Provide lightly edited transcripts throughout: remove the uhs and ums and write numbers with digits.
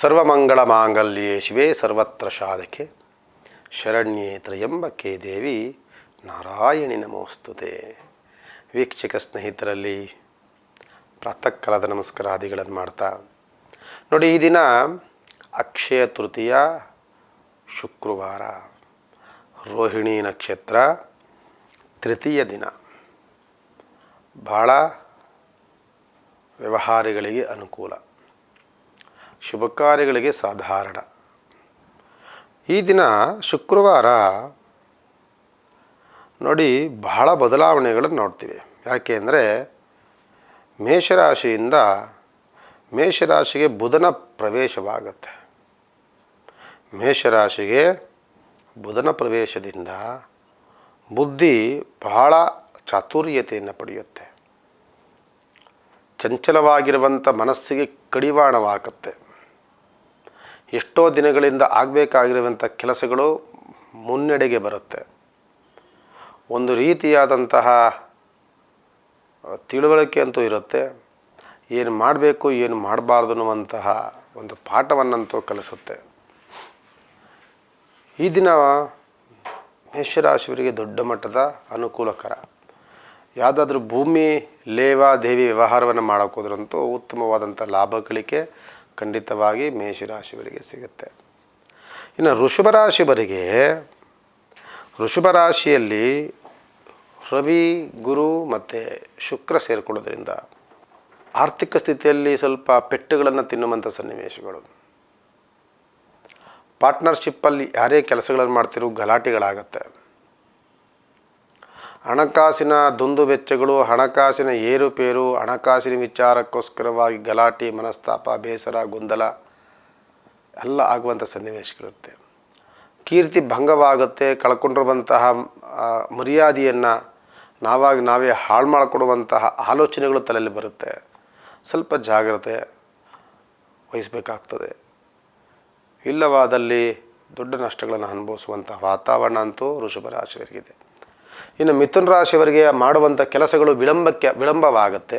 ಸರ್ವಮಂಗಳ ಮಾಂಗಲ್ಯೆ ಶಿವೆ ಸರ್ವತ್ರ ಸಾಧಕೆ ಶರಣ್ಯೇ ತ್ರ್ಯಂಬಕೆ ದೇವಿ ನಾರಾಯಣಿ ನಮೋಸ್ತುತೆ. ವೀಕ್ಷಕ ಸ್ನೇಹಿತರಲ್ಲಿ ಪ್ರಾತಃ ಕಾಲದ ನಮಸ್ಕಾರಾದಿಗಳನ್ನು ಮಾಡ್ತಾ ನೋಡಿ, ಈ ದಿನ ಅಕ್ಷಯ ತೃತೀಯ ಶುಕ್ರವಾರ, ರೋಹಿಣಿ ನಕ್ಷತ್ರ, ತೃತೀಯ ದಿನ. ಭಾಳ ವ್ಯವಹಾರಗಳಿಗೆ ಅನುಕೂಲ, ಶುಭ ಕಾರ್ಯಗಳಿಗೆ ಸಾಧಾರಣ. ಈ ದಿನ ಶುಕ್ರವಾರ ನೋಡಿ ಬಹಳ ಬದಲಾವಣೆಗಳನ್ನು ನೋಡ್ತೀವಿ. ಯಾಕೆ ಅಂದರೆ ಮೇಷರಾಶಿಗೆ ಬುಧನ ಪ್ರವೇಶವಾಗುತ್ತೆ. ಮೇಷರಾಶಿಗೆ ಬುಧನ ಪ್ರವೇಶದಿಂದ ಬುದ್ಧಿ ಬಹಳ ಚಾತುರ್ಯತೆಯನ್ನು ಪಡೆಯುತ್ತೆ. ಚಂಚಲವಾಗಿರುವಂಥ ಮನಸ್ಸಿಗೆ ಕಡಿವಾಣವಾಗುತ್ತೆ. ಎಷ್ಟೋ ದಿನಗಳಿಂದ ಆಗಬೇಕಾಗಿರುವಂಥ ಕೆಲಸಗಳು ಮುನ್ನಡೆಗೆ ಬರುತ್ತೆ. ಒಂದು ರೀತಿಯಾದಂತಹ ತಿಳುವಳಿಕೆ ಅಂತೂ ಇರುತ್ತೆ. ಏನು ಮಾಡಬೇಕು ಏನು ಮಾಡಬಾರ್ದು ಅನ್ನುವಂತಹ ಒಂದು ಪಾಠವನ್ನಂತೂ ಕಲಿಸುತ್ತೆ. ಈ ದಿನ ಮೇಷರಾಶಿಯವರಿಗೆ ದೊಡ್ಡ ಮಟ್ಟದ ಅನುಕೂಲಕರ. ಯಾವುದಾದ್ರೂ ಭೂಮಿ ಲೇವಾದೇವಿ ವ್ಯವಹಾರವನ್ನು ಮಾಡೋಕ್ಕೋದ್ರಂತೂ ಉತ್ತಮವಾದಂಥ ಲಾಭ ಗಳಿಕೆ ಖಂಡಿತವಾಗಿ ಮೇಷರಾಶಿಯವರಿಗೆ ಸಿಗುತ್ತೆ. ಇನ್ನು ವೃಷಭ ರಾಶಿಯಲ್ಲಿ ರವಿ, ಗುರು ಮತ್ತು ಶುಕ್ರ ಸೇರಿಕೊಳ್ಳೋದ್ರಿಂದ ಆರ್ಥಿಕ ಸ್ಥಿತಿಯಲ್ಲಿ ಸ್ವಲ್ಪ ಪೆಟ್ಟುಗಳನ್ನು ತಿನ್ನುವಂಥ ಸನ್ನಿವೇಶಗಳು. ಪಾರ್ಟ್ನರ್ಶಿಪ್ಪಲ್ಲಿ ಯಾರೇ ಕೆಲಸಗಳನ್ನು ಮಾಡ್ತಿರೋ ಗಲಾಟೆಗಳಾಗತ್ತೆ. ಹಣಕಾಸಿನ ದುಂದು ವೆಚ್ಚಗಳು, ಹಣಕಾಸಿನ ಏರುಪೇರು, ಹಣಕಾಸಿನ ವಿಚಾರಕ್ಕೋಸ್ಕರವಾಗಿ ಗಲಾಟೆ, ಮನಸ್ತಾಪ, ಬೇಸರ, ಗೊಂದಲ ಎಲ್ಲ ಆಗುವಂಥ ಸನ್ನಿವೇಶಗಳಿರುತ್ತೆ. ಕೀರ್ತಿ ಭಂಗವಾಗುತ್ತೆ. ಕಳ್ಕೊಂಡಿರುವಂತಹ ಮರ್ಯಾದೆಯನ್ನು ನಾವೇ ಹಾಳು ಮಾಡಿಕೊಡುವಂತಹ ಆಲೋಚನೆಗಳು ತಲೆಯಲ್ಲಿ ಬರುತ್ತೆ. ಸ್ವಲ್ಪ ಜಾಗ್ರತೆ ವಹಿಸಬೇಕಾಗ್ತದೆ. ಇಲ್ಲವಾದಲ್ಲಿ ದೊಡ್ಡ ನಷ್ಟಗಳನ್ನು ಅನುಭವಿಸುವಂಥ ವಾತಾವರಣ ಅಂತೂ ವೃಷಭ ರಾಶಿಯವರಿಗಿದೆ. ಇನ್ನು ಮಿಥುನ ರಾಶಿಯವರಿಗೆ ಮಾಡುವಂಥ ಕೆಲಸಗಳು ವಿಳಂಬವಾಗುತ್ತೆ.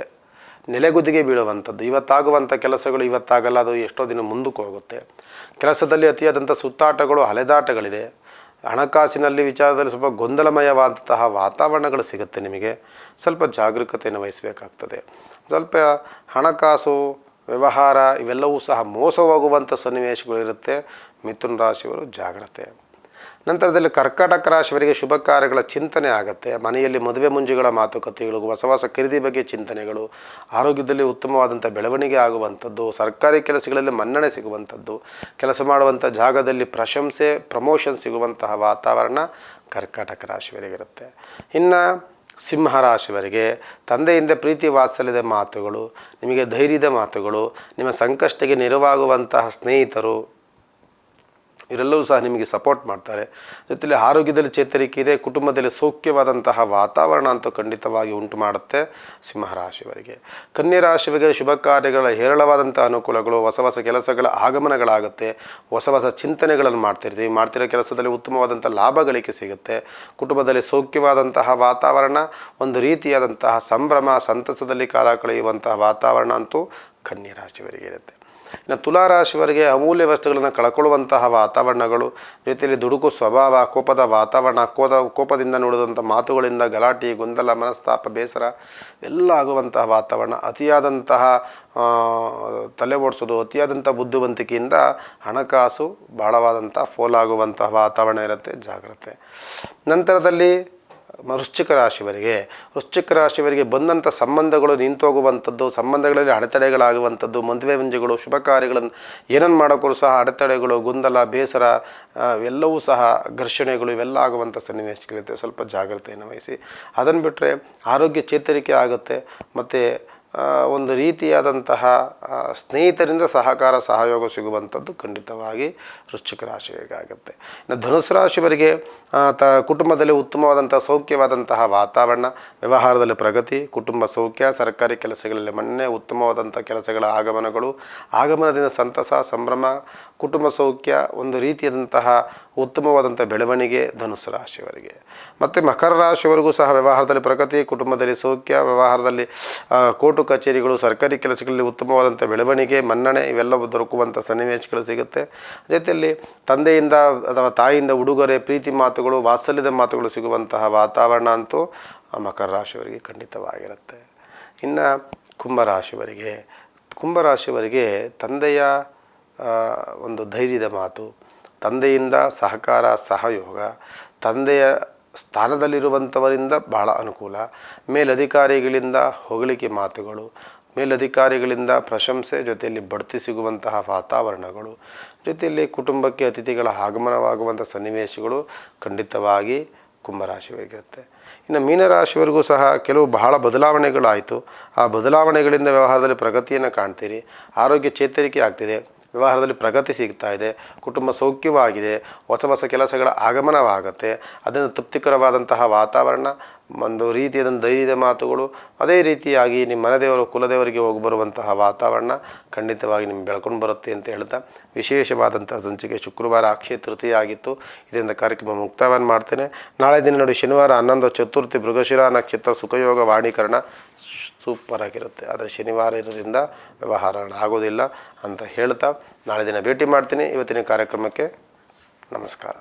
ನೆಲೆಗುದಿಗೆ ಬೀಳುವಂಥದ್ದು. ಇವತ್ತಾಗುವಂಥ ಕೆಲಸಗಳು ಇವತ್ತಾಗಲ್ಲ, ಅದು ಎಷ್ಟೋ ದಿನ ಮುಂದಕ್ಕೆ ಹೋಗುತ್ತೆ. ಕೆಲಸದಲ್ಲಿ ಅತಿಯಾದಂಥ ಸುತ್ತಾಟಗಳು, ಅಲೆದಾಟಗಳಿದೆ. ಹಣಕಾಸಿನಲ್ಲಿ ವಿಚಾರದಲ್ಲಿ ಸ್ವಲ್ಪ ಗೊಂದಲಮಯವಾದಂತಹ ವಾತಾವರಣಗಳು ಸಿಗುತ್ತೆ. ನಿಮಗೆ ಸ್ವಲ್ಪ ಜಾಗರೂಕತೆಯನ್ನು ವಹಿಸಬೇಕಾಗ್ತದೆ. ಸ್ವಲ್ಪ ಹಣಕಾಸು ವ್ಯವಹಾರ ಇವೆಲ್ಲವೂ ಸಹ ಮೋಸ ಹೋಗುವಂಥ ಸನ್ನಿವೇಶಗಳಿರುತ್ತೆ. ಮಿಥುನ ರಾಶಿಯವರು ಜಾಗ್ರತೆ. ನಂತರದಲ್ಲಿ ಕರ್ಕಾಟಕ ರಾಶಿಯವರಿಗೆ ಶುಭ ಕಾರ್ಯಗಳ ಚಿಂತನೆ ಆಗುತ್ತೆ. ಮನೆಯಲ್ಲಿ ಮದುವೆ ಮುಂಜಿಗಳ ಮಾತುಕತೆಗಳು, ಹೊಸ ಖರೀದಿ ಬಗ್ಗೆ ಚಿಂತನೆಗಳು, ಆರೋಗ್ಯದಲ್ಲಿ ಉತ್ತಮವಾದಂಥ ಬೆಳವಣಿಗೆ ಆಗುವಂಥದ್ದು, ಸರ್ಕಾರಿ ಕೆಲಸಗಳಲ್ಲಿ ಮನ್ನಣೆ ಸಿಗುವಂಥದ್ದು, ಕೆಲಸ ಮಾಡುವಂಥ ಜಾಗದಲ್ಲಿ ಪ್ರಶಂಸೆ, ಪ್ರಮೋಷನ್ ಸಿಗುವಂತಹ ವಾತಾವರಣ ಕರ್ಕಾಟಕ ರಾಶಿಯವರಿಗಿರುತ್ತೆ. ಇನ್ನು ಸಿಂಹರಾಶಿಯವರಿಗೆ ತಂದೆಯಿಂದ ಪ್ರೀತಿ ವಾತ್ಸಲ್ಯದ ಮಾತುಗಳು, ನಿಮಗೆ ಧೈರ್ಯದ ಮಾತುಗಳು, ನಿಮ್ಮ ಸಂಕಷ್ಟಕ್ಕೆ ನೆರವಾಗುವಂತಹ ಸ್ನೇಹಿತರು ಇವರೆಲ್ಲವೂ ಸಹ ನಿಮಗೆ ಸಪೋರ್ಟ್ ಮಾಡ್ತಾರೆ. ಜೊತೆಯಲ್ಲಿ ಆರೋಗ್ಯದಲ್ಲಿ ಚೇತರಿಕೆ ಇದೆ. ಕುಟುಂಬದಲ್ಲಿ ಸೌಖ್ಯವಾದಂತಹ ವಾತಾವರಣ ಅಂತೂ ಖಂಡಿತವಾಗಿ ಉಂಟು ಮಾಡುತ್ತೆ ಸಿಂಹರಾಶಿಯವರಿಗೆ. ಕನ್ಯಾ ರಾಶಿಯವರಿಗೆ ಶುಭ ಕಾರ್ಯಗಳ ಹೇರಳವಾದಂಥ ಅನುಕೂಲಗಳು, ಹೊಸ ಕೆಲಸಗಳ ಆಗಮನಗಳಾಗುತ್ತೆ. ಹೊಸ ಚಿಂತನೆಗಳನ್ನು ಮಾಡ್ತಿರೋ ಕೆಲಸದಲ್ಲಿ ಉತ್ತಮವಾದಂಥ ಲಾಭ ಗಳಿಕೆ ಸಿಗುತ್ತೆ. ಕುಟುಂಬದಲ್ಲಿ ಸೌಖ್ಯವಾದಂತಹ ವಾತಾವರಣ, ಒಂದು ರೀತಿಯಾದಂತಹ ಸಂಭ್ರಮ ಸಂತಸದಲ್ಲಿ ಕಾಲ ಕಳೆಯುವಂತಹ ವಾತಾವರಣ ಅಂತೂ ಕನ್ಯಾ ರಾಶಿಯವರಿಗೆ ಇರುತ್ತೆ. ಇನ್ನು ತುಲಾರಾಶಿಯವರಿಗೆ ಅಮೂಲ್ಯ ವಸ್ತುಗಳನ್ನು ಕಳ್ಕೊಳ್ಳುವಂತಹ ವಾತಾವರಣಗಳು, ಜೊತೆಯಲ್ಲಿ ದುಡುಕು ಸ್ವಭಾವ, ಕೋಪದ ವಾತಾವರಣ, ಕೋಪದಿಂದ ನೋಡಿದಂಥ ಮಾತುಗಳಿಂದ ಗಲಾಟೆ, ಗೊಂದಲ, ಮನಸ್ತಾಪ, ಬೇಸರ ಎಲ್ಲ ಆಗುವಂತಹ ವಾತಾವರಣ. ಅತಿಯಾದಂತಹ ತಲೆ ಓಡಿಸೋದು, ಅತಿಯಾದಂಥ ಬುದ್ಧಿವಂತಿಕೆಯಿಂದ ಹಣಕಾಸು ಬಹಳವಾದಂಥ ಫೋಲಾಗುವಂತಹ ವಾತಾವರಣ ಇರುತ್ತೆ. ಜಾಗ್ರತೆ. ನಂತರದಲ್ಲಿ ವೃಶ್ಚಿಕ ರಾಶಿಯವರಿಗೆ ಬಂದಂಥ ಸಂಬಂಧಗಳು ನಿಂತೋಗುವಂಥದ್ದು, ಸಂಬಂಧಗಳಲ್ಲಿ ಅಡೆತಡೆಗಳಾಗುವಂಥದ್ದು, ಮದುವೆ ಮುಂಜಿಗಳು, ಶುಭ ಕಾರ್ಯಗಳನ್ನು ಏನನ್ನು ಮಾಡೋಕ್ಕೂ ಸಹ ಅಡೆತಡೆಗಳು, ಗೊಂದಲ, ಬೇಸರ ಎಲ್ಲವೂ ಸಹ ಘರ್ಷಣೆಗಳು ಇವೆಲ್ಲ ಆಗುವಂಥ ಸನ್ನಿವೇಶಗಳಿರುತ್ತೆ. ಸ್ವಲ್ಪ ಜಾಗ್ರತೆಯನ್ನು ವಹಿಸಿ. ಅದನ್ನು ಬಿಟ್ಟರೆ ಆರೋಗ್ಯ ಚೇತರಿಕೆ ಆಗುತ್ತೆ. ಮತ್ತು ಒಂದು ರೀತಿಯಾದಂತಹ ಸ್ನೇಹಿತರಿಂದ ಸಹಯೋಗ ಸಿಗುವಂಥದ್ದು ಖಂಡಿತವಾಗಿ ವೃಶ್ಚಿಕ ರಾಶಿಯವರಿಗೆ ಆಗುತ್ತೆ. ಇನ್ನು ಧನುಸು ರಾಶಿಯವರಿಗೆ ಕುಟುಂಬದಲ್ಲಿ ಉತ್ತಮವಾದಂಥ ಸೌಖ್ಯವಾದಂತಹ ವಾತಾವರಣ, ವ್ಯವಹಾರದಲ್ಲಿ ಪ್ರಗತಿ, ಕುಟುಂಬ ಸೌಖ್ಯ, ಸರ್ಕಾರಿ ಕೆಲಸಗಳಲ್ಲಿ ಮನ್ನಣೆ, ಉತ್ತಮವಾದಂಥ ಕೆಲಸಗಳ ಆಗಮನದಿಂದ ಸಂತಸ, ಸಂಭ್ರಮ, ಕುಟುಂಬ ಸೌಖ್ಯ, ಒಂದು ರೀತಿಯಾದಂತಹ ಉತ್ತಮವಾದಂಥ ಬೆಳವಣಿಗೆ ಧನುಸು ರಾಶಿಯವರಿಗೆ. ಮತ್ತು ಮಕರ ರಾಶಿಯವರೆಗೂ ಸಹ ವ್ಯವಹಾರದಲ್ಲಿ ಪ್ರಗತಿ, ಕುಟುಂಬದಲ್ಲಿ ಸೌಖ್ಯ, ವ್ಯವಹಾರದಲ್ಲಿ ಕೋರ್ಟು ಕಚೇರಿಗಳು, ಸರ್ಕಾರಿ ಕೆಲಸಗಳಲ್ಲಿ ಉತ್ತಮವಾದಂಥ ಬೆಳವಣಿಗೆ, ಮನ್ನಣೆ ಇವೆಲ್ಲವೂ ದೊರಕುವಂಥ ಸನ್ನಿವೇಶಗಳು ಸಿಗುತ್ತೆ. ಜೊತೆಯಲ್ಲಿ ತಂದೆಯಿಂದ ಅಥವಾ ತಾಯಿಯಿಂದ ಉಡುಗೊರೆ, ಪ್ರೀತಿ ಮಾತುಗಳು, ವಾತ್ಸಲ್ಯದ ಮಾತುಗಳು ಸಿಗುವಂತಹ ವಾತಾವರಣ ಅಂತೂ ಮಕರ ರಾಶಿಯವರಿಗೆ ಖಂಡಿತವಾಗಿರುತ್ತೆ. ಇನ್ನು ಕುಂಭರಾಶಿಯವರಿಗೆ ತಂದೆಯ ಒಂದು ಧೈರ್ಯದ ಮಾತು, ತಂದೆಯಿಂದ ಸಹಕಾರ, ಸಹಯೋಗ, ತಂದೆಯ ಸ್ಥಾನದಲ್ಲಿರುವಂಥವರಿಂದ ಬಹಳ ಅನುಕೂಲ, ಮೇಲಧಿಕಾರಿಗಳಿಂದ ಹೊಗಳಿಕೆ ಮಾತುಗಳು, ಮೇಲಧಿಕಾರಿಗಳಿಂದ ಪ್ರಶಂಸೆ, ಜೊತೆಯಲ್ಲಿ ಬಡ್ತಿ ಸಿಗುವಂತಹ ವಾತಾವರಣಗಳು, ಜೊತೆಯಲ್ಲಿ ಕುಟುಂಬಕ್ಕೆ ಅತಿಥಿಗಳ ಆಗಮನವಾಗುವಂಥ ಸನ್ನಿವೇಶಗಳು ಖಂಡಿತವಾಗಿ ಕುಂಭರಾಶಿಯವರಿಗಿರುತ್ತೆ. ಇನ್ನು ಮೀನರಾಶಿಯವರಿಗೂ ಸಹ ಕೆಲವು ಬಹಳ ಬದಲಾವಣೆಗಳಾಯಿತು. ಆ ಬದಲಾವಣೆಗಳಿಂದ ವ್ಯವಹಾರದಲ್ಲಿ ಪ್ರಗತಿಯನ್ನು ಕಾಣ್ತೀರಿ, ಆರೋಗ್ಯ ಚೇತರಿಕೆ ಆಗ್ತಿದೆ, ವ್ಯವಹಾರದಲ್ಲಿ ಪ್ರಗತಿ ಸಿಗ್ತಾ ಇದೆ, ಕುಟುಂಬ ಸೌಖ್ಯವಾಗಿದೆ, ಹೊಸ ಕೆಲಸಗಳ ಆಗಮನವಾಗುತ್ತೆ, ಅದನ್ನು ತೃಪ್ತಿಕರವಾದಂತಹ ವಾತಾವರಣ, ಒಂದು ರೀತಿಯಾದ ಧೈರ್ಯದ ಮಾತುಗಳು, ಅದೇ ರೀತಿಯಾಗಿ ನಿಮ್ಮ ಮನೆದೇವರು ಕುಲದೇವರಿಗೆ ಹೋಗಿ ಬರುವಂತಹ ವಾತಾವರಣ ಖಂಡಿತವಾಗಿ ನಿಮ್ಗೆ ಬೆಳ್ಕೊಂಡು ಬರುತ್ತೆ ಅಂತ ಹೇಳ್ತಾ, ವಿಶೇಷವಾದಂಥ ಸಂಚಿಕೆ ಶುಕ್ರವಾರ ಅಕ್ಷಯ ತೃತೀಯ ಆಗಿತ್ತು. ಇದರಿಂದ ಕಾರ್ಯಕ್ರಮ ಮುಕ್ತಾಯವನ್ನು ಮಾಡ್ತೇನೆ. ನಾಳೆ ದಿನ ನೋಡಿ ಶನಿವಾರ 11 ಚತುರ್ಥಿ, ಮೃಗಶಿರ ನಕ್ಷತ್ರ, ಸುಖಯೋಗ, ವಾಣೀಕರಣ ಸೂಪರ್ ಆಗಿರುತ್ತೆ. ಆದರೆ ಶನಿವಾರ ಇರೋದ್ರಿಂದ ವ್ಯವಹಾರ ಆಗೋದಿಲ್ಲ ಅಂತ ಹೇಳ್ತಾ ನಾಳೆ ದಿನ ಭೇಟಿ ಮಾಡ್ತೀನಿ. ಇವತ್ತಿನ ಕಾರ್ಯಕ್ರಮಕ್ಕೆ ನಮಸ್ಕಾರ.